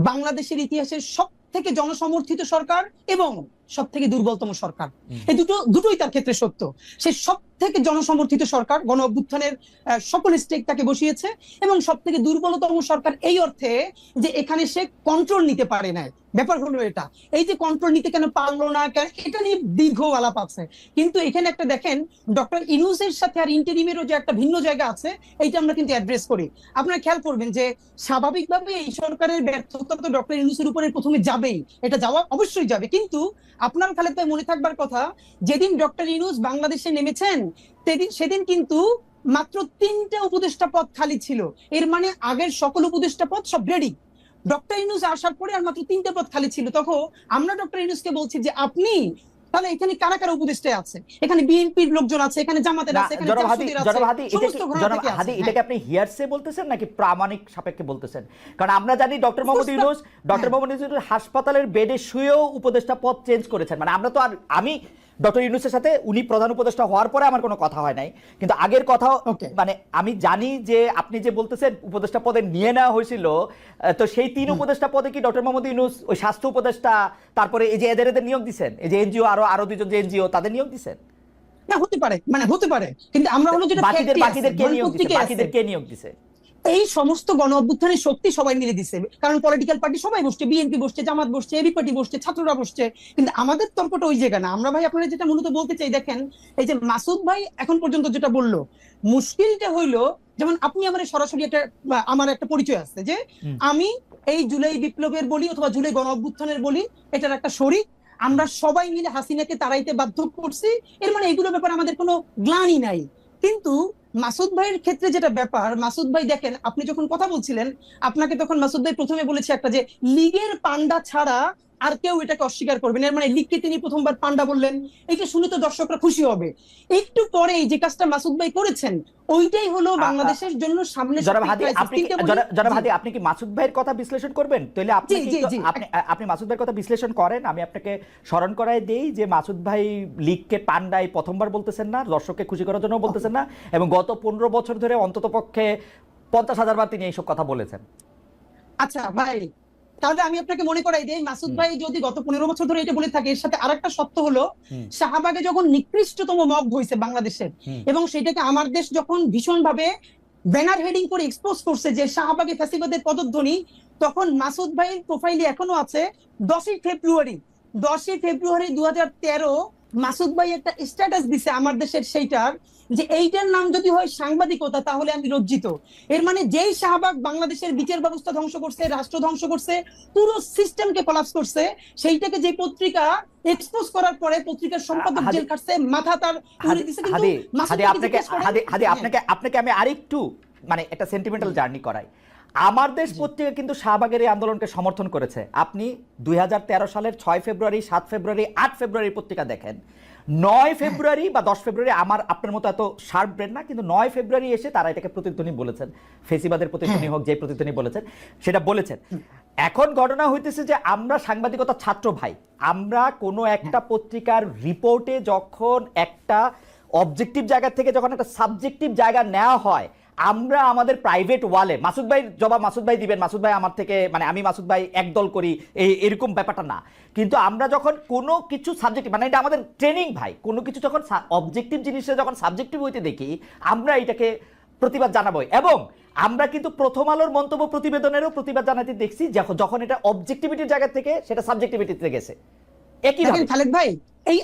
বাংলাদেশের ইতিহাসের সব থেকে জনসমর্থিত সরকার এবং সব থেকে দুর্বলতম সরকার। এই দুটোই তার ক্ষেত্রে সত্য। সে সব থেকে জনসমর্থিত সরকার, গণ অভ্যুত্থানের সকল স্টেক তাকে বসিয়েছে, এবং সব থেকে দুর্বলতম সরকার এই অর্থে যে এখানে সে কন্ট্রোল নিতে পারে না। ব্যাপার হলো এটা, এই যে কন্ট্রোল নিতে কেন পারলো না, এটা নিয়ে দীর্ঘ আলাপ আছে। কিন্তু এখানে একটা দেখেন, ডক্টর ইউনূসের সাথে আর ইন্টারিমেরও যে একটা ভিন্ন জায়গা আছে, এইটা আমরা কিন্তু অ্যাড্রেস করি। আপনারা খেয়াল করবেন যে স্বাভাবিকভাবে এই সরকারের ব্যর্থতা তো ডক্টর ইউনূসের উপরে প্রথমে যাবেই, এটা যাওয়া অবশ্যই যাবে। কিন্তু আপনার খালেদ ভাই মনে থাকবার কথা, যেদিন ডক্টর ইউনূস বাংলাদেশে নেমেছেন সেদিন কিন্তু মাত্র 3টা উপদেষ্টা পদ খালি ছিল। এর মানে আগের সকল উপদেষ্টা পদ সব রেডি, ডক্টর ইউনূস আসার পরে আর মাত্র 3টা পদ খালি ছিল। তখন আমরা ডক্টর ইউনূসকে বলছি যে আপনি তাহলে এখানে কারা কারা উপদেষ্টা আছে, এখানে বিএনপির লোকজন আছে, এখানে জামাতের আছে, এখানে জাসদের আছে। এটাকে আপনি হিয়ারসে বলতেছেন নাকি প্রামাণিক সাপেক্ষে বলতেছেন? কারণ আমরা জানি ডক্টর মোহাম্মদ ইউনূস হাসপাতালের বেডে শুয়েও উপদেষ্টা পদ চেঞ্জ করেছেন। মানে আমরা তো আর, আমি ডক্টর ইউনূসের সাথে উনি প্রধান উপদেষ্টা হওয়ার পরে আমার কোনো কথা হয় নাই, কিন্তু আগের কথা মানে আমি জানি যে আপনি যে বলতেছেন উপদেষ্টা পদে নিয়ে নেওয়া হয়েছিল, তো সেই 3 উপদেষ্টা পদে কি ডক্টর মোহাম্মদ ইউনূস ওই স্বাস্থ্য উপদেষ্টা, তারপরে এই যে এদের নিয়োগ দিচ্ছেন, এই যে এনজিও আরো 2জন যে এনজিও তাদের নিয়োগ দিচ্ছেন? না, হতে পারে, মানে হতে পারে, কিন্তু আমরা হলো যেটা বাকিদের কে নিয়োগ দিছে? এই সমস্ত গণ অভ্যুত্থানের শক্তি সবাই মিলে দিচ্ছে, কারণ পলিটিক্যাল পার্টি সবাই বসছে, বিএনপি বসছে, জামাত বসছে, এবি পার্টি বসছে, ছাত্ররা বসছে। কিন্তু আমাদের তর্কটা ওই জায়গা না। আমরা ভাই আপনারা যেটা মূলত বলতে চাই, দেখেন এই যে মাসুদ ভাই এখন পর্যন্ত যেটা বললো, মুশকিলটা হইলো, যেমন আপনি আমার সরাসরি আমার একটা পরিচয় আছে যে আমি এই জুলাই বিপ্লবের বলি অথবা জুলাই গণ অভ্যুত্থানের বলি, এটার একটা শরীক। আমরা সবাই মিলে হাসিনাকে তাড়াইতে বাধ্য করছি, এর মানে এগুলো ব্যাপারে আমাদের কোনো গ্লানি নাই। কিন্তু মাসুদ ভাইয়ের ক্ষেত্রে যেটা ব্যাপার, মাসুদ ভাই দেখেন, আপনি যখন কথা বলছিলেন, আপনাকে তখন মাসুদ ভাই প্রথমে বলেছে একটা যে লীগের পান্ডা ছাড়া আর কেউ এটাকে অস্বীকার করবেন, এর মানে লীগকে তিনি প্রথমবার পান্ডা বললেন। এইটা শুনে তো দর্শকরা খুশি হবে। একটু পরে যে কাজটা মাসুদ ভাই করেছেন, ওইটাই হলো বাংলাদেশের জন্য সামনে। আপনি কি মাসুদ ভাইয়ের কথা বিশ্লেষণ করবেন? তাহলে আপনি মাসুদ ভাইয়ের কথা বিশ্লেষণ করেন, আমি আপনাকে স্মরণ করাই দেই যে মাসুদ ভাই লীগকে পান্ডাই প্রথমবার বলতেছেন না, দর্শককে খুশি করার জন্য বলতেছেন না, এবং গত 15 বছর ধরে অন্তত পক্ষে 50,000 বার তিনি এইসব কথা বলেছেন। আচ্ছা ভাই, তাহলে আমি আপনাকে মনে করাই দিই, মাসুদ ভাই যদি গত 15 বছর ধরে এটা বলে থাকে, এর সাথে আরেকটা সত্য হলো, শাহবাগে যখন নিকৃষ্টতম মব হয়েছে বাংলাদেশের, এবং সেটাকে আমার দেশ যখন ভীষণ ভাবে ব্যানার হেডিং করে এক্সপোজ করছে যে শাহবাগে ফ্যাসিবাদের পদধ্বনি, তখন মাসুদ ভাইয়ের প্রোফাইলে এখনো আছে 10ই ফেব্রুয়ারি 2013 মাসুদ ভাই একটা স্ট্যাটাস দিছে আমার দেশের, সেইটার যে এইটার নাম যদি হয় সাংবাদিকতা তাহলে আমি লজ্জিত। এর মানে যেই শাহবাগ বাংলাদেশের বিচার ব্যবস্থা ধ্বংস করছে, রাষ্ট্র ধ্বংস করছে, পুরো সিস্টেমকে কোলাপস করছে, সেইটাকে যে পত্রিকা এক্সপোজ করার পরে পত্রিকার সম্পাদক জেল খাটছে, মাথা তার উড়ে দিছে। কিন্তু আপনাকে আমি আরেকটু মানে একটা সেন্টিমেন্টাল জার্নি করাই। আমার দেশ পত্রিকা কিন্তু শাহবাগের এই আন্দোলনকে সমর্থন করেছে। আপনি 2013 সালের 6 ফেব্রুয়ারি, 7 ফেব্রুয়ারি, 8 ফেব্রুয়ারি পত্রিকা দেখেন। 9 ফেব্রুয়ারি বা 10 ফেব্রুয়ারি, আমার আপনার মতো এত শার্প ব্রেন না, কিন্তু 9 ফেব্রুয়ারি এসে তারা এটাকে প্রতিধ্বনি বলেছেন, ফেসিবাদের প্রতিধ্বনি হোক, যে প্রতিধ্বনি বলেছেন সেটা বলেছেন। এখন ঘটনা হইতেছে যে আমরা সাংবাদিকতা ছাত্র ভাই, আমরা কোনো একটা পত্রিকার রিপোর্টে যখন একটা অবজেক্টিভ জায়গা থেকে যখন একটা সাবজেক্টিভ জায়গা নেওয়া হয়, আমরা আমাদের প্রাইভেট ওয়ালে মাসুদ ভাই জবাব মাসুদ ভাই দিবেন, মাসুদ ভাই আমার থেকে, মানে আমি মাসুদ ভাই একদল করি এরকম ব্যাপারটা না। কিন্তু আমরা যখন কোনো কিছু সাবজেক্টিভ, মানে এটা আমাদের ট্রেনিং ভাই, কোনো কিছু যখন অবজেক্টিভ জিনিসটা যখন সাবজেক্টিভ হইতে দেখি, আমরা এটাকে প্রতিবাদ জানাবো। এবং আমরা কিন্তু প্রথম আলোর মন্তব্য প্রতিবেদনেরও প্রতিবাদ জানাতে দেখছি যখন এটা অবজেক্টিভিটির জায়গা থেকে সেটা সাবজেক্টিভিটিতে গেছে। একই খালেদ ভাই, এই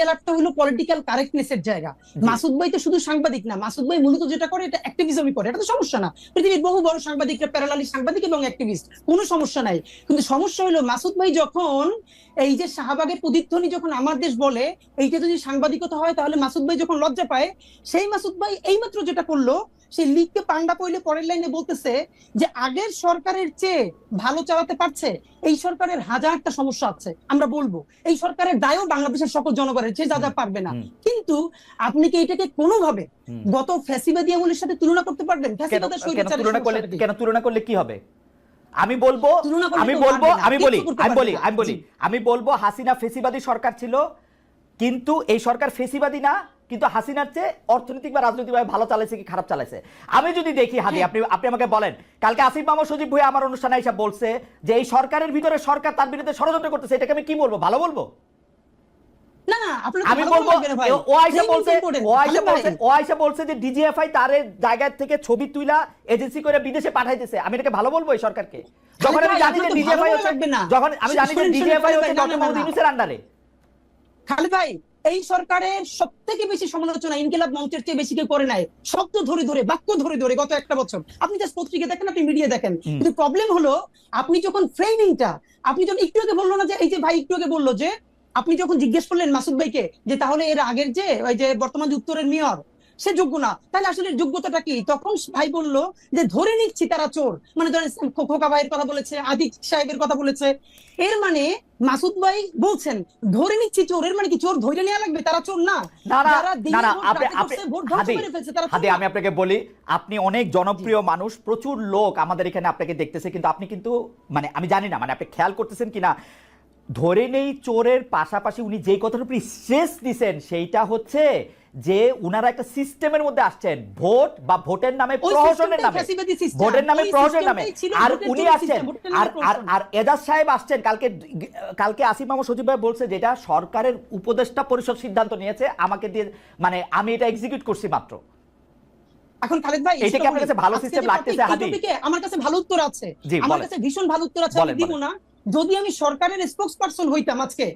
আলাপটা হলো পলিটিক্যাল কারেক্টনেসের জায়গা। মাসুদ ভাই তো শুধু সাংবাদিক না, মাসুদ ভাই মূলত যেটা করে এটা অ্যাক্টিভিজমই করে, এটা তো সমস্যা না। পৃথিবীর বহু বড় সাংবাদিকরা প্যারালালি সাংবাদিক এবং অ্যাক্টিভিস্ট, কোনো সমস্যা নাই। কিন্তু সমস্যা হলো মাসুদ ভাই যখন এই যে শাহবাগের প্রতিধ্বনি যখন আমার দেশ বলে, এইটা যদি সাংবাদিকতা হয়, তাহলে মাসুদ ভাই যখন লজ্জা পায়, সেই মাসুদ ভাই এইমাত্র যেটা করলো, সেই লীগকে পান্ডা পইলে পরের লাইনে বলতেছে যে আগের সরকারের চেয়ে ভালো চালাতে পারছে, এই সরকারের হাজারটা সমস্যা আছে, আমরা বলবো এই সরকারের দায়ও বাংলাদেশের সকল জনগণের, যে যা যা পারবে না। কিন্তু আপনি কি এটাকে কোনোভাবে গত ফ্যাসিবাদী আমলের সাথে তুলনা করতে পারবেন? কেন তুলনা করলে কি হবে? আমি বলবো হাসিনা ফেসিবাদী সরকার ছিল, কিন্তু এই সরকার ফেসিবাদী না, কিন্তু হাসিনার চেয়ে অর্থনৈতিক বা রাজনৈতিকভাবে ভালো চালাইছে কি খারাপ চালাইছে। আমি যদি দেখি হাদি, আপনি আমাকে বলেন, কালকে আসিফ মাহমুদ সজীব ভুঁইয়া আমার অনুষ্ঠানে এসে বলছে যে এই সরকারের ভিতরে সরকার তার বিরুদ্ধে ষড়যন্ত্র করতেছে, এটাকে আমি কি বলবো, ভালো বলবো? না না, আমি বলবো ও আইসা বলছে যে ডিজিএফআই তার জায়গা থেকে ছবি তুইলা এজেন্সি করে বিদেশে পাঠাইতেছে, আমি এটাকে ভালো বলবো এই সরকারকে? যখন আমি জানি যে ডিজিএফআই হচ্ছে, যখন আমি জানি যে ডিজিএফআই হচ্ছে ডক্টর মোহাম্মদ ইউনূসের আন্ডারে। খালেদ ভাই, এই সরকারের সবথেকে বেশি সমালোচনা ইনকিলাব মঞ্চের চেয়ে বেশি কেউ করে নাই। শব্দ ধরে ধরে, বাক্য ধরে ধরে গত একটা বছর আপনি জাস্ট পত্রিকা দেখেন, আপনি মিডিয়া দেখেন, কিন্তু প্রবলেম হলো আপনি যখন ফ্রেমিংটা, আপনি যখন একটু আগে বললো না যে এই যে ভাই একটু আগে বললো যে আপনি যখন জিজ্ঞেস করলেন মাসুদ ভাইকে যে তাহলে এর আগের যে ওই যে বর্তমান যে উত্তরের মেয়র সে যোগ্য না, তাহলে আসলে যোগ্যতাটা কি? তখন ভাই বলল যে ধরে নিচ্ছি তারা চোর, মানে ধরেন খোকা ভাইয়ের কথা বলেছে, আদিক সাহেবের কথা বলেছে, এর মানে মাসুদ ভাই বলছেন ধরে নিচ্ছি চোর, এর মানে কি চোর ধরে নেওয়া লাগবে, তারা চোর না? আমি আপনাকে বলি, আপনি অনেক জনপ্রিয় মানুষ, প্রচুর লোক আমাদের এখানে আপনাকে দেখতেছে, কিন্তু আপনি কিন্তু মানে আমি জানি না মানে আপনি খেয়াল করতেছেন কিনা, ধরে নেই চোরের পাশাপাশি উনি যেই কথার উপর স্ট্রেস দিচ্ছেন সেইটা হচ্ছে যে উনারা একটা সিস্টেমের মধ্যে আসছেন, ভোট বা ভোটের নামে প্রহসনের নামে, ভোটের নামে প্রহসনের নামে, আর উনি আসছেন আর এজাজ সাহেব আসছেন। কালকে আসিফ মাহমুদ সজীব ভাই বলছে যেটা সরকারের উপদেষ্টা পরিষদ সিদ্ধান্ত নিয়েছে আমাকে দিয়ে, মানে আমি এটা এক্সিকিউট করছি মাত্র। এখন খালেদ ভাই, এটা কি আপনার কাছে ভালো সিস্টেম লাগতেছে? হাদি, আমার কাছে ভালো উত্তর আছে, আমার কাছে ভীষণ ভালো উত্তর আছে, আমি দিব না। যদি আমি সরকারের স্পোক্স পারসন হইতাম আজকে,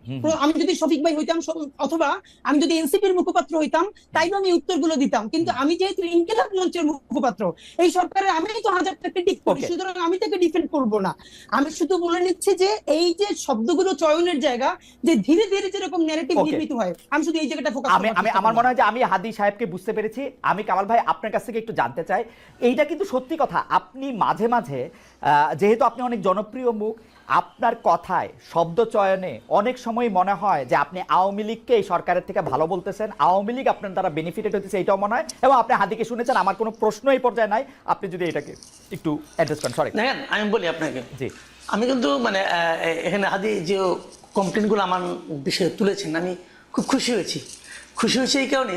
আমি যদি শফিক ভাই হইতাম অথবা আমি যদি এনসিপির মুখপাত্র হইতাম, তাইলে আমি উত্তরগুলো দিতাম। কিন্তু আমি যেহেতু ইনকিলাব মঞ্চের মুখপাত্র, এই সরকারের আমি তো হাজারটা ক্রিটিক করি, সুতরাং আমি তাকে ডিফেন্ড করব না। আমি শুধু বলে নিচ্ছি যে এই যে শব্দগুলো চয়নের জায়গা, যে ধীরে ধীরে যেরকম ন্যারেটিভ নির্মিত হয়, আমি শুধু এই জায়গাটা ফোকাস আমি আমার মনে হয় যে আমি হাদি সাহেবকে বুঝতে পেরেছি। আমি কামাল ভাই আপনার কাছ থেকে একটু জানতে চাই, এইটা কিন্তু সত্যি কথা, আপনি মাঝে মাঝে যেহেতু আপনি অনেক জনপ্রিয় মুখ, আপনার কথায় শব্দ চয়নে অনেক সময় মনে হয় যে আপনি আওয়ামী লীগকে এই সরকারের থেকে ভালো বলতেছেন, আওয়ামী লীগ আপনার দ্বারা বেনিফিটেড হতেছে, এটাও মনে হয়। এবং আপনি হাদিকে শুনেছেন, আমার কোনো প্রশ্ন এই পর্যায়ে নাই, আপনি যদি এটাকে একটু অ্যাড্রেস করেন। সরি দেখেন, আমি বলি আপনাকে, জি, আমি কিন্তু মানে এখানে হাদি যে কমপ্লেনগুলো আমার বিষয়ে তুলেছেন, আমি খুব খুশি হয়েছি এই কারণে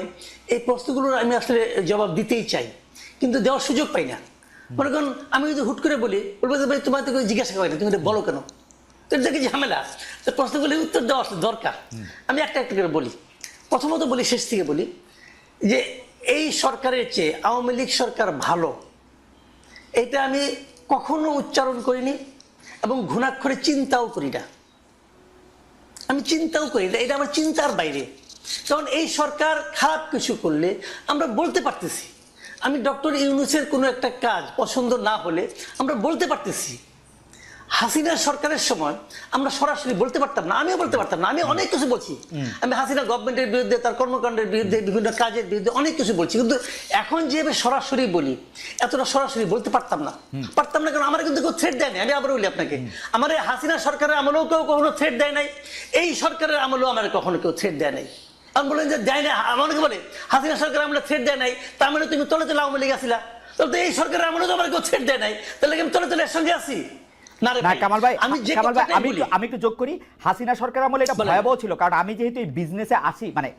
এই প্রশ্নগুলোর আমি আসলে জবাব দিতেই চাই, কিন্তু দেওয়ার সুযোগ পাই না। মনে করেন আমি যদি হুট করে বলি, বলবো যে ভাই তোমার তো জিজ্ঞাসা করি না, তুমি এটা বলো কেন, তো এটা কি ঝামেলা? তো প্রশ্নগুলি উত্তর দেওয়া আসলে দরকার। আমি একটা একটা করে বলি, প্রথমত বলি, শেষ থেকে বলি, যে এই সরকারের চেয়ে আওয়ামী লীগ সরকার ভালো, এটা আমি কখনো উচ্চারণ করিনি এবং ঘুণাক্ষরে চিন্তাও করি না। আমি চিন্তাও করি না, এটা আমার চিন্তার বাইরে। কারণ এই সরকার খারাপ কিছু করলে আমরা বলতে পারতেছি। আমি ডক্টর ইউনূসের কোনো একটা কাজ পছন্দ না হলে আমরা বলতে পারতেছি। হাসিনা সরকারের সময় আমরা সরাসরি বলতে পারতাম না, আমিও বলতে পারতাম না, আমি অনেক কিছু বলছি। আমি হাসিনা গভর্নমেন্টের বিরুদ্ধে, তার কর্মকাণ্ডের বিরুদ্ধে, বিভিন্ন কাজের বিরুদ্ধে অনেক কিছু বলছি, কিন্তু এখন যেভাবে সরাসরি বলি, এতটা সরাসরি বলতে পারতাম না। কারণ আমার কিন্তু কেউ থ্রেট দেয় নাই। আমি আবার বলি আপনাকে, আমার এই হাসিনা সরকারের আমলেও কেউ কখনো থ্রেট দেয় নাই, এই সরকারের আমলেও আমার কখনো কেউ থ্রেট দেয় নাই। আমি বলেন যে দেয় না, আমাকে বলে হাসিনা সরকার আমলে থ্রেট দেয় নাই, তার মানে তুমি তলে তলে আওয়ামী লীগ আসিলা, তাহলে তো এই সরকারের আমলেও তো আমার কেউ থ্রেট দেয় নাই, তাহলে আমি তলে তলে এর সঙ্গে আসি না। কামাল ভাই, আমি একটু যোগ করি, হাসিনা সরকার আমলে এটা ভয়াবহ ছিল, কারণ আমি যেহেতু এই বিজনেসে আসি, মানে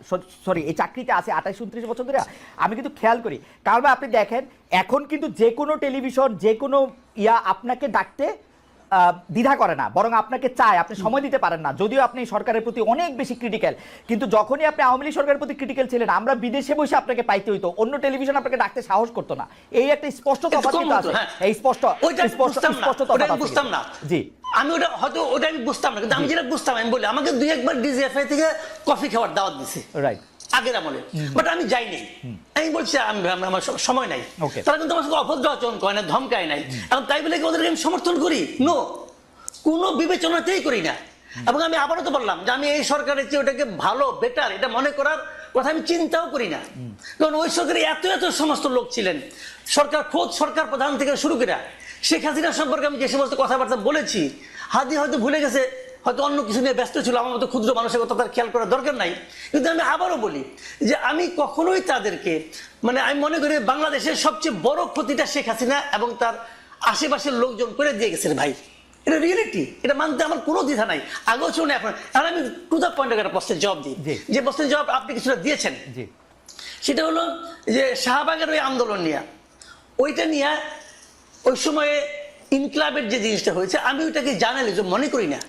সরি এই চাকরিতে আসি 28-29 বছর ধরে, আমি কিন্তু খেয়াল করি। কামাল ভাই আপনি দেখেন, এখন কিন্তু যে কোনো টেলিভিশন, যে কোনো আপনাকে ডাকতে দ্বিধা করে না, বরং আপনাকে চায়, আপনি সময় দিতে পারেন না, যদিও আপনি সরকারের প্রতি অনেক বেশি ক্রিটিক্যাল। কিন্তু যখনই আপনি আওয়ামী লীগ সরকারের প্রতি ক্রিটিক্যাল ছিলেন, আমরা বিদেশে বসে আপনাকে পাইতে হইতো, অন্য টেলিভিশন আপনাকে ডাকতে সাহস করতো না। এই একটা স্পষ্ট তফাৎ আছে, এই স্পষ্ট তফাৎ বুঝতাম না। জি, আমি ওটা হয়তো ওটা আমি বুঝতাম না, কিন্তু আমি যেটা বুঝতাম, আমি বলি আমাকে 2-1 ডিজিএফআই থেকে কফি খাওয়ার দাওয়াত দিছে, রাইট, আগের আমলে, বাট আমি যাইনি। আমি বলছি আমার সময় নাই, তারা কিন্তু আমার সঙ্গে অভদ্র আচরণ করে না, ধমকায় নাই। এখন তাই বলে ওদেরকে আমি সমর্থন করি? নো, কোনো বিবেচনাতেই করি না। এবং আমি আবারও তো বললাম যে আমি এই সরকারের চেয়ে ওটাকে ভালো, বেটার এটা মনে করার কথা আমি চিন্তাও করি না। কারণ ওই সরকারে এত এত সমস্ত লোক ছিলেন, খোদ সরকার প্রধান থেকে শুরু করে শেখ হাসিনা সম্পর্কে আমি যে সমস্ত কথাবার্তা বলেছি, হাদি হয়তো ভুলে গেছে, হয়তো অন্য কিছু নিয়ে ব্যস্ত ছিল, আমার মতো ক্ষুদ্র মানুষের কথা তার খেয়াল করার দরকার নাই। কিন্তু আমি আবারও বলি যে আমি কখনোই তাদেরকে, মানে আমি মনে করি বাংলাদেশের সবচেয়ে বড় ক্ষতিটা শেখ হাসিনা এবং তার আশেপাশের লোকজন করে দিয়ে গেছেন ভাই, এটা রিয়েলিটি, এটা মানতে আমার কোনো দ্বিধা নাই। আগেও শুনে এখন, আর আমি টু দ্য পয়েন্ট একটা প্রশ্নের জবাব দিই, যে প্রশ্নের জবাব আপনি কিছুটা দিয়েছেন। সেটা হলো যে শাহবাগের ওই আন্দোলন নিয়ে, ওইটা নিয়ে ওই সময়ে ইনকলাবের যে জিনিসটা হয়েছে, আমি ওইটাকে জার্নালিজম মনে করি না।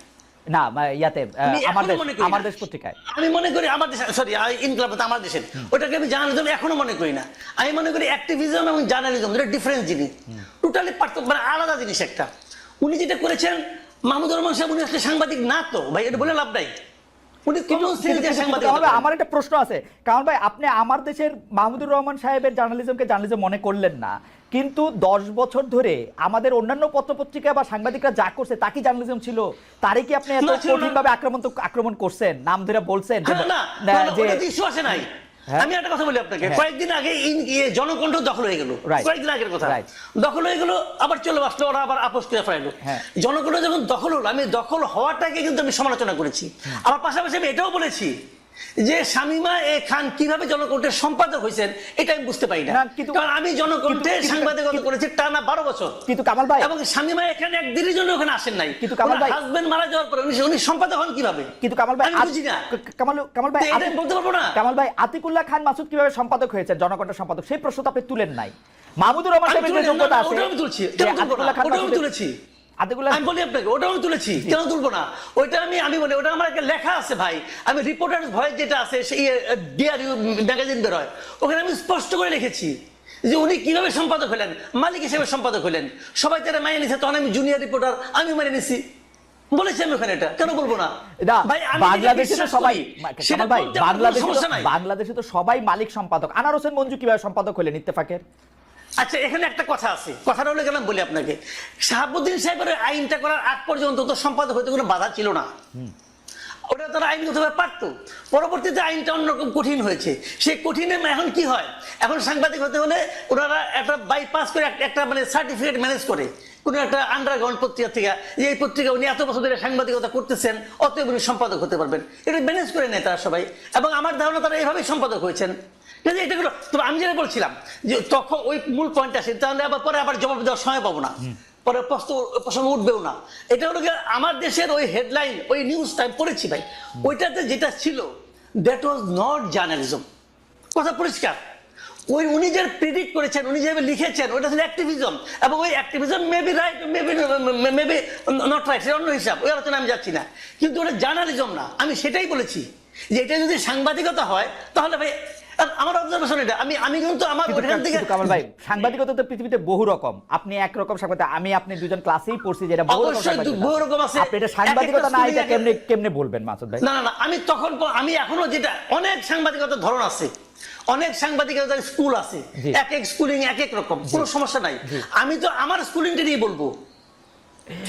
না ইয়াতে আমি আমার এখনো দেশ, মনে করি আমার না। দেশ পত্রিকায় আমি মনে করি আমার দেশ, সরি ইনকলাব আমার দেশের, ওটাকে আমি জার্নালিজম এখনো মনে করি না। আমি মনে করি অ্যাক্টিভিজম এবং জার্নালিজম দুটো ডিফারেন্ট জিনিস, টোটালি পার্থক্য, মানে আলাদা জিনিস একটা। উনি যেটা করেছেন, মাহমুদুর রহমান সাহেব, উনি আসলে সাংবাদিক না তো ভাই, এটা বলে লাভ নাই। উনি কমন সেন্সের সাংবাদিক। আমার একটা প্রশ্ন আছে, কারণ ভাই আপনি আমার দেশের মাহমুদুর রহমান সাহেবের জার্নালিজমকে জার্নালিজম মনে করলেন না, কিন্তু 10 বছর ধরে আমাদের অন্যান্য পত্রপত্রিকা বা সাংবাদিকরা যা করছে তা কি জার্নালিজম ছিল? তারে কি আপনি এত না, ছিল না। কঠিনভাবে আক্রমণ করছেন, নাম ধরে বলছেন ওটা ইস্যু আসে নাই। আমি একটা কথা বলি আপনাকে, কয়েকদিন আগে জনকণ্ঠ দখল হয়ে গেল, কয়েকদিন আগের কথা, দখল হয়ে গেল, আবার চলে আসলো, ওরা আবার আপোষ করে ফেলাইলো। জনকণ্ঠ যখন দখল হলো, আমি দখল হওয়াটাকে কিন্তু আমি সমালোচনা করেছি। আবার পাশাপাশি আমি এটাও বলেছি যে শামীমা এ খান কিভাবে জনকণ্ঠের সম্পাদক হয়েছেন এটা আমি বুঝতে পারি না, কারণ আমি জনকণ্ঠের সাংবাদিকতা করেছি টানা 12 বছর। কিন্তু কামাল ভাই, এবং শামীমা এখানে একদিনের জন্য ওখানে আসেন নাই, কিন্তু কামাল ভাই হাজবেন্ড মারা যাওয়ার পরে উনি সম্পাদক হন কিভাবে? কিন্তু কামাল ভাই, আমি বুঝি না। কামাল ভাই এটা বলতে পারবো না। কামাল ভাই, আতিকুল্লাহ খান মাসুদ কিভাবে সম্পাদক হয়েছেন, জনকণ্ঠের সম্পাদক, সেই প্রশ্ন তো আপনি তুলেন নাই। মাহমুদুর রহমান সাহেবের যে যোগ্যতা আছে, ওটা আমি তুলছি, আতিকুল্লাহ খান ওটা আমি তুলেছি, আমি বলি আপনাকে, ওটা আমি তুলেছি, কেন তুলবো না? ওইটা আমি বলি, ওটা আমার একটা লেখা আছে ভাই। আমি রিপোর্টার্স ভয়েস যেটা আছে, সেই ডিআরইউ ম্যাগাজিন বেরোয়, ওখানে আমি স্পষ্ট করে লিখেছি যে উনি কিভাবে সম্পাদক হলেন, মালিক হিসেবে সম্পাদক হলেন। সবাই তারা মানিয়ে নিছে, তখন আমি জুনিয়র রিপোর্টার, আমি মানিয়ে নিছি, বলেছি আমি ওখানে, এটা কেন বলবো না? ভাই বাংলাদেশে তো সবাই, সেটা ভাই সমস্যা নাই। বাংলাদেশে তো সবাই মালিক সম্পাদক। আনার হোসেন মঞ্জু কিভাবে সম্পাদক হলেন ইত্তেফাকের? আচ্ছা, এখানে একটা কথা আছে, কথাটা হলে গেলাম বলি আপনাকে, শাহাবুদ্দিন সাহেবের আইনটা করার আগ পর্যন্ত তো সম্পাদক হইতে কোনো বাধা ছিল না, ওটা তারা আইনগতভাবে পারতো। পরবর্তীতে আইনটা অন্যরকম কঠিন হয়েছে। সেই কঠিনে এখন কি হয়, এখন সাংবাদিক হতে হলে ওনারা একটা বাইপাস করে একটা মানে সার্টিফিকেট ম্যানেজ করে কোনো একটা আন্ডারগ্রাউন্ড পত্রিকা থেকে, যে এই পত্রিকা উনি এত বছর ধরে সাংবাদিকতা করতেছেন, অতএব উনি সম্পাদক হতে পারবেন, এটা ম্যানেজ করে নেয় তারা সবাই। এবং আমার ধারণা তারা এইভাবেই সম্পাদক হয়েছেন। এটা হলো, তবে আমি যেটা বলছিলাম যে তখন ওই মূল পয়েন্ট আসে, তাহলে আবার জবাব দেওয়ার সময় পাবো না, পরে প্রশ্ন উঠবেও না। এটা হলো আমার দেশের ওই হেডলাইন, ওই নিউজটা আমি পড়েছি ভাই, ওইটাতে যেটা ছিল দ্যাট ওয়াজ নট জার্নালিজম, কথা পরিষ্কার। উনি যে প্রেডিক্ট করেছেন, উনি যেভাবে লিখেছেন, ওটা ছিল অ্যাক্টিভিজম, এবং ওই activism maybe right, maybe not right, সেটা অন্য হিসাব, ওই আলোচনা আমি যাচ্ছি না, কিন্তু ওটা জার্নালিজম না। আমি সেটাই বলেছি যে এটা যদি সাংবাদিকতা হয় তাহলে ভাই, আমার অবজারভেশন এটা, আমি কিন্তু আমার ওখান থেকে। কামাল ভাই, সাংবাদিকতা তো পৃথিবীতে বহু রকম, আপনি একরকম সাংবাদিক, আপনি দুজন ক্লাসেই পড়ছি যেটা বহু রকম আছে, আপনি এটা সাংবাদিকতা না, এটা কেমনে বলবেন মাসুদ ভাই? না, আমি এখনো যেটা, অনেক সাংবাদিকতার ধরন আছে, অনেক সাংবাদিকতার স্কুল আছে, এক এক স্কুলিং এক এক রকম, কোনো সমস্যা নাই। আমি তো আমার স্কুলিংটা নিয়ে বলবো,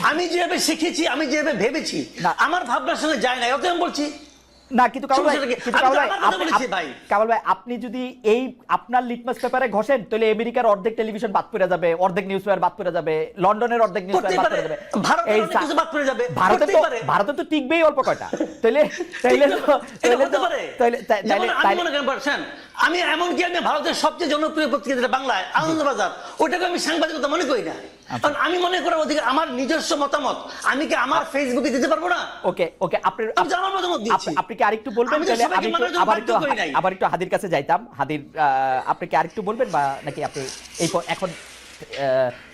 আমি যেভাবে শিখেছি, আমি যেভাবে ভেবেছি, আমার ভাবনার সঙ্গে যায় না, অত আমি বলছি না। কিন্তু কামাল ভাই, আপনি যদি এই আপনার লিটমাস পেপারে ঘষেন, তাহলে আমেরিকার অর্ধেক টেলিভিশন বাদ পড়ে যাবে, অর্ধেক নিউজ পেপার বাদ পড়ে যাবে, লন্ডনের অর্ধেক নিউজ পেপার বাদ পড়ে যাবে, ভারতে তো টিকবেই অল্প কয়টা। আমি এমনকি আমি ভারতের সবচেয়ে জনপ্রিয় পত্রিকা যেটা বাংলায়, আনন্দবাজার, ওটাকে আমি সাংবাদিকতা মনে করি না, কারণ আমি মনে করার অধিকার, আমার নিজস্ব মতামত আমি কি আমার ফেসবুকে দিতে পারবো না? ওকে, আমার মতামত দিচ্ছি। আপনি কি আরেকটু বলবেন? আবার একটু হাদির কাছে যাইতাম। হাদির, আপনি কি আরেকটু বলবেন, বা নাকি আপনি এখন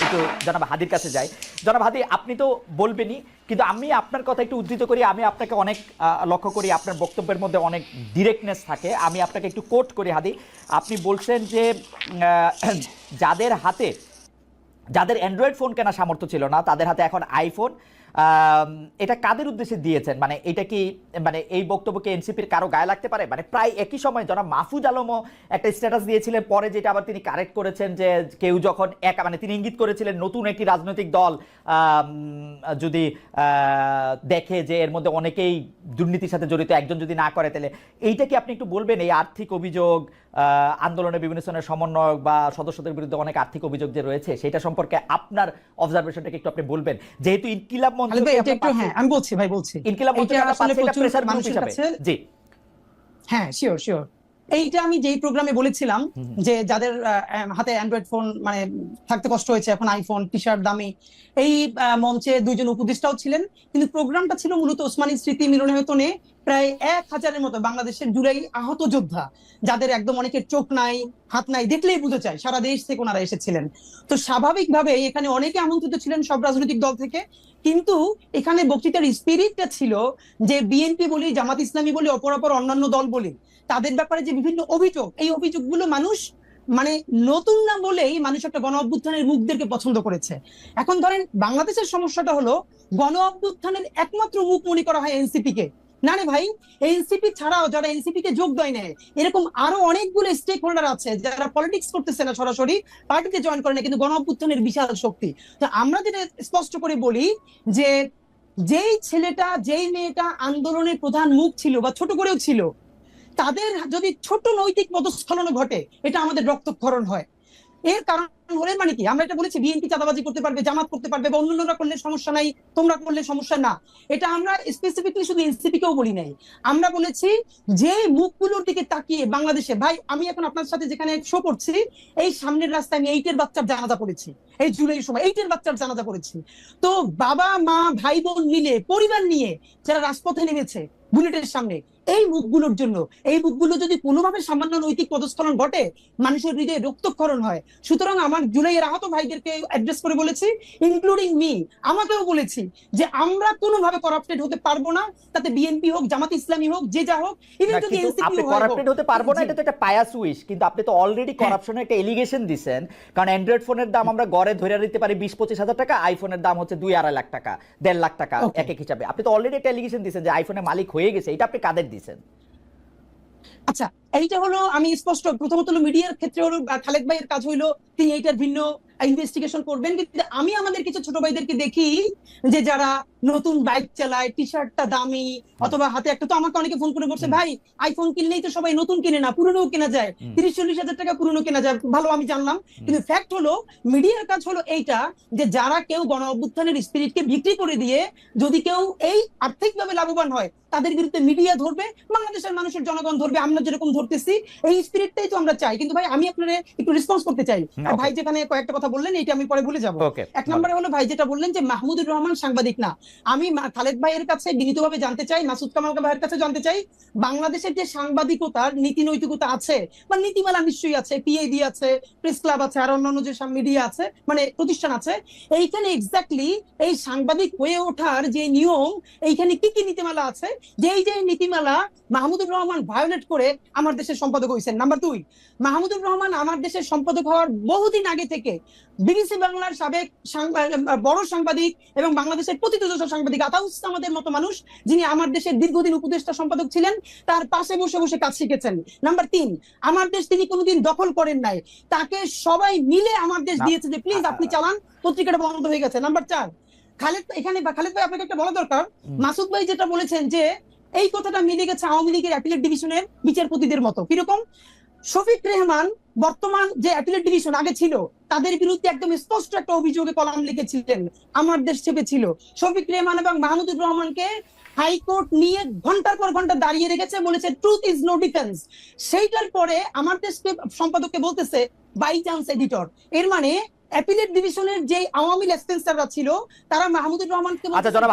একটু জনাব হাদির কাছে যাই? জনাব হাদি, আপনি তো বলবেনই, কিন্তু আমি আপনার কথা একটু উদ্ধৃত করি। আমি আপনাকে অনেক লক্ষ্য করি, আপনার বক্তব্যের মধ্যে অনেক ডিরেক্টনেস থাকে। আমি আপনাকে একটু কোট করি হাদি। আপনি বলছেন যে যাদের অ্যান্ড্রয়েড ফোন কেনার সামর্থ্য ছিল না, তাদের হাতে এখন আইফোন। এটা কাদের উদ্দেশ্যে দিয়েছেন? মানে এটা কি, মানে এই বক্তব্যকে এনসিপির কারো গায়ে লাগতে পারে? মানে প্রায় একই সময় জনাব মাহফুজ আলমও একটা স্ট্যাটাস দিয়েছিলেন, পরে যেটা আবার তিনি কারেক্ট করেছেন, যে কেউ যখন মানে তিনি ইঙ্গিত করেছিলেন নতুন একটি রাজনৈতিক দল যদি দেখে যে এর মধ্যে অনেকেই দুর্নীতির সাথে জড়িত, একজন যদি না করে, তাহলে এইটা কি আপনি একটু বলবেন? এই আর্থিক অভিযোগ, আন্দোলনের বিভিন্ন ধরনের সমন্বয়ক বা সদস্যদের বিরুদ্ধে অনেক আর্থিক অভিযোগ যে রয়েছে, সেটা সম্পর্কে আপনার অবজারভেশনটাকে একটু আপনি বলবেন, যেহেতু ইনকিলাব মঞ্চ, আমি বলছি ইনকিলাব মঞ্চ সেটা প্রেসার গ্রুপ হিসেবে। জি হ্যাঁ, শিওর। এইটা আমি যেই প্রোগ্রামে বলেছিলাম যে যাদের হাতে অ্যান্ড্রয়েড ফোন মানে থাকতে কষ্ট হয়েছে, এখন আইফোন টি শার্ট দামি, এই মঞ্চে দুইজন উপদেষ্টাও ছিলেন, কিন্তু প্রোগ্রামটা ছিল মূলত ওসমানী স্মৃতি মিলনায়তনে প্রায় 1000-এর মতো বাংলাদেশের জুলাই আহত যোদ্ধা, যাদের একদম অনেকের চোখ নাই হাত নাই, দেখলেই বুঝে যায় সারা দেশ থেকে ওনারা এসেছিলেন। তো স্বাভাবিকভাবে এখানে অনেকে আমন্ত্রিত ছিলেন সব রাজনৈতিক দল থেকে, কিন্তু এখানে বক্তৃতার স্পিরিটটা ছিল যে বিএনপি বলি, জামাত ইসলামী বলি, অপরাপর অন্যান্য দল বলি, তাদের ব্যাপারে যে বিভিন্ন অভিযোগ, এই অভিযোগগুলো মানুষ মানে নতুন না বলেই মানুষ একটা গণ অভ্যুত্থানের মুখদেরকে পছন্দ করেছে। এখন ধরেন বাংলাদেশের সমস্যাটা হলো গণ অভ্যুত্থানের একমাত্র মুখ মনে করা হয় এনসিপি কে। না রে ভাই, এনসিপি ছাড়াও যারা এনসিপি তে যোগ দেয় না, এরকম আরো অনেকগুলো স্টেক হোল্ডার আছে যারা পলিটিক্স করতেছে না, সরাসরি পার্টিতে জয়েন করে না, কিন্তু গণ অভ্যুত্থানের বিশাল শক্তি। তো আমরা যেটা স্পষ্ট করে বলি যে যেই ছেলেটা যেই মেয়েটা আন্দোলনের প্রধান মুখ ছিল বা ছোট করেও ছিল, তাদের যদি ছোট নৈতিক পদস্খলন ঘটে, এটা আমাদের রক্তক্ষরণ হয়। এর কারণ হলে মানে কি, আমরা এটা বলেছি বিএনপি চাঁদাবাজি করতে পারবে, জামাত করতে পারবে, বা অন্যান্যরা করলে সমস্যা নাই, তোমরা করলে সমস্যা না, এটা আমরা স্পেসিফিকলি শুধু এনসিপি কেও বলি নাই। আমরা বলেছি যে মুখগুলোর দিকে তাকিয়ে বাংলাদেশে, ভাই আমি এখন আপনার সাথে যেখানে শো করছি, এই সামনের রাস্তায় আমি 8 এর বাচ্চার জানাজা পড়েছি, এই জুলাইয়ের সময় 8 এর বাচ্চার জানাজা পড়েছি। তো বাবা মা ভাই বোন মিলে পরিবার নিয়ে যারা রাজপথে নেমেছে বুলেটের সামনে, এই মুখগুলোর জন্য, এই মুখগুলো যদি কোনোভাবে সামান্য নৈতিক পদস্খলন ঘটে, মানুষের হৃদয়ে রক্তক্ষরণ হয়। সুতরাং আমার জুলাইয়ের আহত ভাইদেরকে অ্যাড্রেস করে বলেছি, ইনক্লুডিং মি, আমাকেও বলেছি যে আমরা কোনোভাবে করাপ্টেড হতে পারবো না, তাতে বিএনপি হোক, জামাত ইসলামী হোক, যে যা হোক, ইভেন যদি এনসিপি আপনি করাপ্টেড হতে পারবো না, এটা তো একটা পায়াস উইশ, কিন্তু আপনি তো অলরেডি করাপশনের একটা এলিগেশন দিছেন। কারণ অ্যান্ড্রয়েড ফোনের দাম আমরা গড়ে ধরে দিতে পারি 20-25 হাজার টাকা, আইফোনের দাম হচ্ছে 2-2.5 লাখ টাকা, 1.5 লাখ টাকা এক এক হিসাবে। আপনি তো অলরেডি একটা এলিগেশন দিছেন যে আইফোনের মালিক হয়ে গেছে, এটা আপনি কাদের দিছেন? আচ্ছা, এইটা হলো আমি স্পষ্ট, প্রথমত হলো মিডিয়ার ক্ষেত্রে হলো খালেদ ভাইয়ের কাজ হইলো তিনি এইটার ভিন্ন ইনভেস্টিগেশন করবেন, কিন্তু আমি আমাদের কিছু ছোট ভাইদেরকে দেখি যে যারা নতুন বাইক চালায়, টি শার্টটা দামি, অথবা হাতে একটা, তো আমাকে অনেকে ফোন করে বলছে ভাই আইফোন কিনলেই তো সবাই নতুন কিনে না, পুরনো কেনা যায়, 30-40 হাজার টাকা পুরনো কেনা যায়। ভালো, আমি জানলাম, কিন্তু ফ্যাক্ট হলো মিডিয়ার কাজ হলো এইটা যে যারা কেউ গণ অভ্যুত্থানের স্পিরিটকে বিক্রি করে দিয়ে যদি কেউ এই আর্থিকভাবে লাভবান হয়, তাদের বিরুদ্ধে মিডিয়া ধরবে, বাংলাদেশের মানুষের জনগণ ধরবে, আমরা যেরকম ধরতেছি, এই স্পিরিটটাই তো আমরা চাই। কিন্তু ভাই আমি আপনারা একটু রেসপন্স করতে চাই। ভাই যেখানে কয়েকটা কথা বললেন, এটা আমি পরে ভুলে যাবো। এক নম্বরে হলো ভাই যেটা বললেন যে মাহমুদুর রহমান সাংবাদিক না, আমি খালেদ ভাইয়ের কাছে বিনীতভাবে জানতে চাই, মাসুদ কামাল ভাইয়ের কাছে জানতে চাই, বাংলাদেশের যে সাংবাদিকতার নীতি নৈতিকতা আছে বা নীতিমালা নিশ্চয়ই আছে, পিআইবি আছে, প্রেস ক্লাব আছে, আর অন্যান্য যে মিডিয়া আছে, মানে প্রতিষ্ঠান আছে, এইখানে এক্স্যাক্টলি এই সাংবাদিক হয়ে ওঠার যে নিয়ম, এইখানে কি কি নীতিমালা আছে, যে নীতিমালা মাহমুদুর রহমান ভায়োলেট করে আমার দেশের সম্পাদক হয়েছেন। নাম্বার 2, মাহমুদুর রহমান আমার দেশের সম্পাদক হওয়ার বহুদিন আগে থেকে বিবিসি বাংলার সাবেক বড় সাংবাদিক এবং বাংলাদেশের প্রতিষ্ঠিত সাংবাদিক আতাউস আমাদের মতো মানুষ, যিনি আমার দেশের দীর্ঘদিন উপদেষ্টা সম্পাদক ছিলেন, তার পাশে বসে বসে কাজ শিখেছেন। নাম্বার 3, আমার দেশ তিনি কোনোদিন দখল করেন নাই, তাকে সবাই মিলে আমার দেশ দিয়েছে যে প্লিজ আপনি চালান, পত্রিকাটা বন্ধ হয়ে গেছে। নাম্বার 4, খালেদ ভাই আপনাকে একটা বলা দরকার, মাসুদ ভাই যেটা বলেছেন যে এই কথাটা মিলে গেছে আওয়ামী লীগের অ্যাপিলেট ডিভিশনের বিচারপতিদের মতো। কিরকম? শফিক রেহমান বর্তমান যে অ্যাপিলেট ডিভিশন আগে ছিল, তাদের বিরুদ্ধে একদম স্পষ্ট একটা অভিযোগে কলাম লিখেছিলেন, আমার দেশ চেপেছিল। শফিক রেহমান এবং মাহমুদুর রহমানকে হাইকোর্ট নিয়ে ঘন্টার পর ঘন্টা দাঁড়িয়ে রেখেছে, বলেছে ট্রুথ ইজ নো ডিফেন্স। সেইটার পরে আমার দেশ সম্পাদককে বলতেছে বাই চান্স এডিটর। এর মানে অ্যাপিলেট ডিভিশনের যে আওয়ামী লেসপেন্সাররা ছিল, তারা মাহমুদুর রহমানকে আচ্ছা জনাব,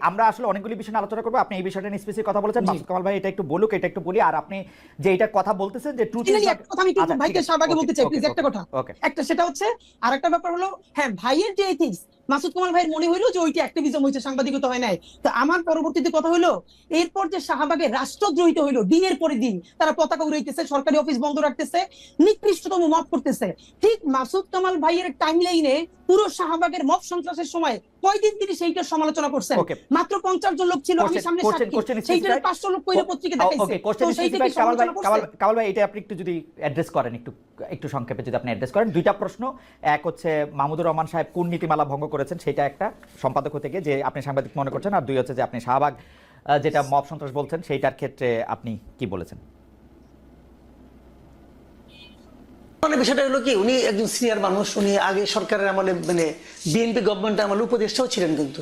আমরা আসলে অনেকগুলি বিষয় নিয়ে আলোচনা করব, আপনি এই বিষয়টা নিয়ে স্পেসিফিক কথা বলেছেন, মাসুদ কামাল ভাই এটা একটু বলুক, এটা একটু বলি, আর আপনি যে এটা কথা বলতেছেন যে ট্রুথ ইজ একটা কথা আমি একটু ভাইকে শাহবাগে বলতে চাই প্লিজ, একটা কথা। একটা সেটা হচ্ছে, আরেকটা ব্যাপার হলো, হ্যাঁ ভাইয়ের যে এথিক্স, মাসুদ কামাল ভাইয়ের মনে হইলো যে ওইটা অ্যাক্টিভিজম হয়েছে, সাংবাদিকতা হয় নাই। তো আমার পরবর্তীতে কথা হলো, এরপর যে শাহবাগে রাষ্ট্রদ্রোহিত হইলো, দিনের পরে দিন তারা পতাকা উড়াইতেছে, সরকারি অফিস বন্ধ রাখতেছে, নিকৃষ্টতম মব করতেছে, ঠিক মাসুদ কামাল ভাইয়ের টাইমলাইনে পুরো শাহবাগের মব সন্ত্রাসের সময় কয়দিন তিনি সেইটার সমালোচনা করছেন? মাত্র 50 জন লোক ছিল, আমি সামনে সেইটার 500 লোক কইরে পত্রিকা দেখাইছে। তো সেইটা কি সমালোচনা করছে? কামাল ভাই এটা আপনি একটু যদি অ্যাড্রেস করেন, একটু সংক্ষেপে যদি আপনি অ্যাড্রেস করেন। দুইটা প্রশ্ন, এক হচ্ছে মাহমুদুর রহমান সাহেব কোন নীতিমালা ভঙ্গ করেছেন, সেটা একটা সম্পাদক হতে গিয়ে যে আপনি সাংবাদিক মনে করছেন, আর দুই হচ্ছে যে আপনি শাহবাগ যেটা মব সন্ত্রাস বলছেন, সেইটার ক্ষেত্রে আপনি কি বলেছেন? মানে বিষয়টা হলো কি, উনি একজন সিনিয়র মানুষ, উনি আগে সরকারের আমলে মানে বিএনপি গভর্নমেন্টের আমলে উপদেষ্টাও ছিলেন, কিন্তু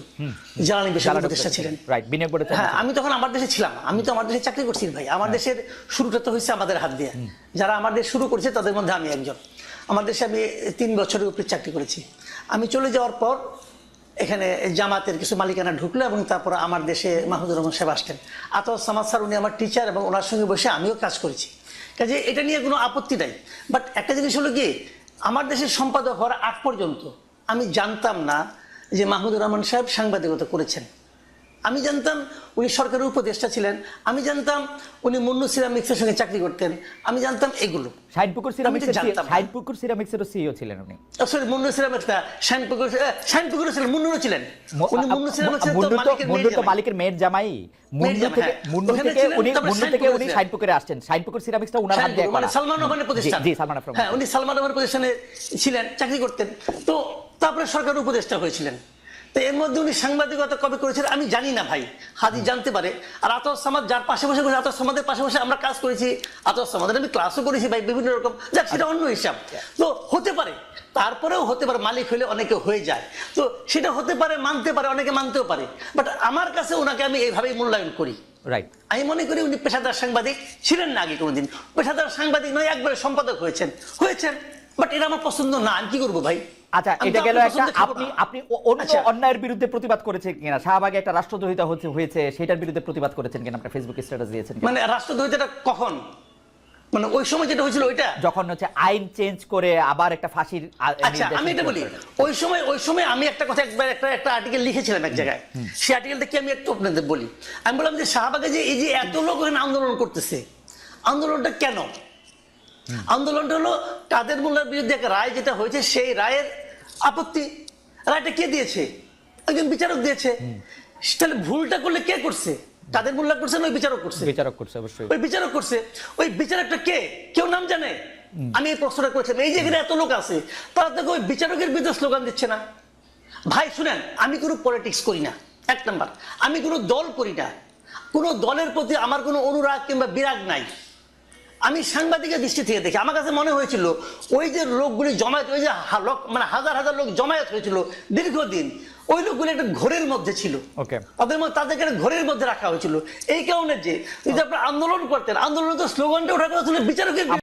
জ্বালানি বিষয়ে উপদেষ্টা ছিলেন। রাইট, বিনিয়োগ বোর্ডে হ্যাঁ, আমি তখন আমার দেশে ছিলাম, আমি তো আমার দেশে চাকরি করছি ভাই। আমার দেশের শুরুটা তো হয়েছে আমাদের হাত দিয়ে। যারা আমার দেশ শুরু করেছে তাদের মধ্যে আমি একজন। আমার দেশে আমি 3 বছরের উপরে চাকরি করেছি। আমি চলে যাওয়ার পর এখানে জামাতের কিছু মালিকানা ঢুকলো এবং তারপর আমার দেশে মাহমুদুর রহমান সাহেব আসলেন। আতাউর সামাদ স্যার, উনি আমার টিচার এবং ওনার সঙ্গে বসে আমিও কাজ করেছি, কাজে এটা নিয়ে কোনো আপত্তি নাই। বাট একটা জিনিস হলো কি, আমার দেশের সম্পাদক হওয়ার আগ পর্যন্ত আমি জানতাম না যে মাহমুদুর রহমান সাহেব সাংবাদিকতা করেছেন। আমি জানতাম উনি সরকারের উপদেষ্টা ছিলেন, আমি জানতাম উনি মুন্নু সিরামিক্সের সঙ্গে চাকরি করতেন, আমি জানতাম এগুলো। শাহিনপুকুর সিরামিক্সের সিইও ছিলেন উনি। সরি, মুন্নু সিরামিক্স না, শাহিনপুকুর ছিলেন, মুন্নু ছিলেন। উনি মুন্নু সিরামিক্সের তো মালিকের মেয়ের জামাই। মুন্নু থেকে উনি শাহিনপুকুরে আসছেন। শাহিনপুকুর সিরামিক্সটা উনার হাত দিয়ে করা। মানে সালমান রহমানের প্রতিষ্ঠান। জি, সালমান রহমান। হ্যাঁ, উনি সালমান রহমানের প্রতিষ্ঠানে ছিলেন, চাকরি করতেন। তো তারপরে সরকারের উপদেষ্টা হয়েছিলেন। তো এর মধ্যে উনি সাংবাদিকতা কবে করেছিলেন আমি জানি না ভাই, হাদি জানতে পারে। আর আতাউর সামাদ যার পাশে বসে, আতাউর সামাদের পাশে বসে আমরা কাজ করেছি, আতাউর সামাদের আমি ক্লাসও করেছি ভাই, বিভিন্ন রকম, যাক সেটা অন্য হিসাব। তো হতে পারে, তারপরেও হতে পারে, মালিক হলে অনেকে হয়ে যায়, তো সেটা হতে পারে, মানতে পারে, অনেকে মানতেও পারে। বাট আমার কাছে ওনাকে আমি এইভাবেই মূল্যায়ন করি। রাইট, আমি মনে করি উনি পেশাদার সাংবাদিক ছিলেন না, আগে কোনোদিন পেশাদার সাংবাদিক নয়, একবারে সম্পাদক হয়েছেন। বাট এটা আমার পছন্দ না, আমি কি করবো ভাই? আচ্ছা, এটা গেল একটা। আপনি অন্য অন্যায়ের বিরুদ্ধে প্রতিবাদ করেছেন কিনা? শাহবাগে একটা রাষ্ট্রদ্রোহিতা হয়েছে, সেটার বিরুদ্ধে প্রতিবাদ করেছেন কিনা? আপনার ফেসবুক স্ট্যাটাস দিয়েছেন। মানে রাষ্ট্রদ্রোহিতাটা কখন, মানে ওই সময় যেটা হয়েছিল ওইটা, যখন হচ্ছে আইন চেঞ্জ করে আবার একটা ফাঁসির। আচ্ছা, আমি এটা বলি, ওই সময় আমি একটা কথা, একবার একটা আর্টিকেল লিখেছিলাম এক জায়গায়। সেই আর্টিকেলটা কি আমি একটু আপনাদের বলি। আমি বললাম যে শাহবাগে যে এই যে এত লোক এখানে আন্দোলন করতেছে, আন্দোলনটা কেন? আন্দোলনটা হলো কাদের মোল্লার বিরুদ্ধে একটা রায় যেটা হয়েছে, সেই রায়ের আপত্তি। রায়টা কে দিয়েছে? একজন বিচারক দিয়েছে। তাহলে ভুলটা করলে কে করছে? কাদের মোল্লা করছে না ওই বিচারক করছে? বিচারক করছে, অবশ্যই ওই বিচারক করছে। ওই বিচারকটা কে, কেউ নাম জানে? আমি এই প্রশ্নটা করেছিলাম। এই যে এখানে এত লোক আছে, তারা তো ওই বিচারকের বিরুদ্ধে স্লোগান দিচ্ছে না। ভাই শুনেন, আমি কোনো পলিটিক্স করি না, 1 নাম্বার। আমি কোনো দল করি না, কোনো দলের প্রতি আমার কোনো অনুরাগ কিংবা বিরাগ নাই। আমি সাংবাদিকের দৃষ্টি থেকে দেখি, আমার কাছে মনে হয়েছিল ওই যে লোকগুলি জমায়েত, ওই যে মানে হাজার হাজার লোক জমায়েত হয়েছিল দীর্ঘদিন, ওই লোকগুলো একটা ঘোরের মধ্যে ছিল। তাদেরকে ঘোরের মধ্যে রাখা হয়েছিল। এই কারণে যে আপনার আন্দোলন করতেন, আন্দোলনের তো স্লোগানটা ওঠা কথা ছিল বিচারকের